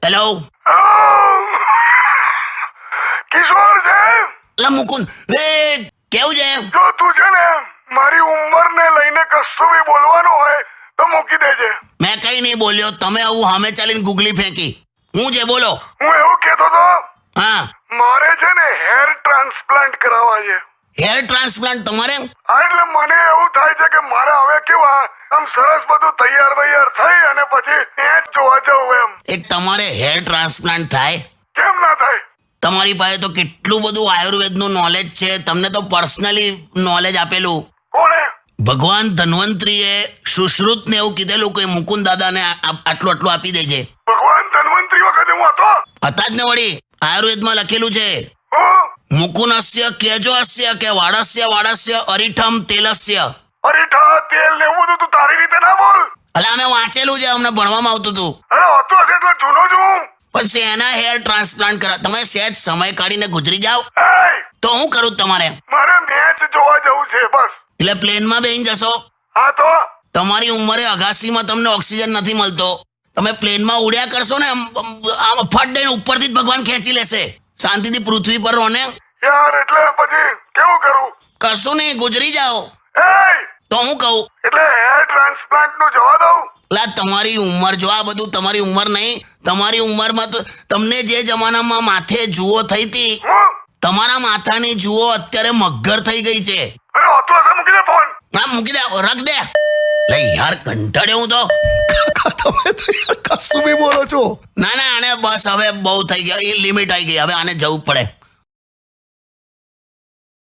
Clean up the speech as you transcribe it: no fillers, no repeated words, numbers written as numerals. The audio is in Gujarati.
હેલો કિશોર છે? લા મુકુંદ, એ કેવું છે? જો તું છે ને મારી ઉંમરને લઈને કશું બી બોલવાનું હોય તો મૂકી દેજે. મેં કઈ નહીં બોલ્યો, તમે આવું સામે ચાલીને ગુગલી ફેંકી. હું છે બોલો. હું એવું કહેતો તો હા, મારે છે ને હેર ટ્રાન્સપ્લાન્ટ કરાવવા છે. હેર ટ્રાન્સપ્લાન્ટ તમારે? હા, એટલે મને એવું થાય છે કે મારે હવે કેવા આમ સરસ બધું તૈયાર વૈયાર થઈ અને પછી એ જ જોવા જવું એમ. એક તમારે હેર ટ્રાન્સપ્લાન્ટ થાય? કેમ ના થાય? તમારી પાસે તો કેટલું બધું આયુર્વેદનું નોલેજ છે, તમને તો પર્સનલી નોલેજ આપેલું. કોણે? ભગવાન ધન્વંતરીએ સુશ્રુતને એવું કીધેલું કે મુકુંદ દાદાને આટલું આટલું આપી દેજે. ભગવાન ધન્વંતરી વખતે હું હતો. હતા જ ને વળી, આયુર્વેદમાં લખેલું છે હું? મુકુનસ્ય કેજોસ્ય કે વાડસ્ય વાડસ્ય અરિઠમ તેલસ્ય. અરે ઠા તેલ ને એવું બધું તું તારી રીતે ના બોલ. અલા અમે વાંચેલું છે, અમને ભણવામાં આવતું હતું. અરે હતો હશે એટલે જૂનો જ હું. પણ શેના હેર ટ્રાન્સપ્લાન્ટ કરા? તમે સહેજ સમય કાઢીને ગુજરી જાઓ એય, તો હું કરું તમારે? મારે મેચ જોવા જવું છે બસ. એટલે પ્લેનમાં બેસી જશો? હા તો તમારી ઉંમરે અગાસીમાં તમને ઓક્સિજન નથી મળતો, તમે પ્લેનમાં ઉડ્યા કરશો ને આમ ફટ દઈને ઉપરથી જ ભગવાન ખેંચી લેશે. શાંતિથી પૃથ્વી પર રહો ને. યાર એટલે પછી કેવું કરું? કશું નહીં, ગુજરી જાઓ. એય, તો હું કહું, એટલે હેર ટ્રાન્સપ્લાન્ટ નું જવા દઉં? લા તમારી ઉંમર જો, આ બધું તમારી ઉંમર નહીં. તમારી ઉંમરમાં તો તમને જે જમાનામાં માથે જુઓ થઈ હતી, હું? તમારા માથાની જુઓ અત્યારે મગર થઈ ગઈ છે. અરે હતો હશે, મૂકી દે ફોન. હા મૂકી દે, રખ દે. લે યાર કંટાળ્યો હું તો. તમે તો યાર કશું બી બોલો છો. ના ના, આને બસ હવે બહુ થઈ ગયા, એ લિમિટ આવી ગઈ, હવે આને જવું પડે.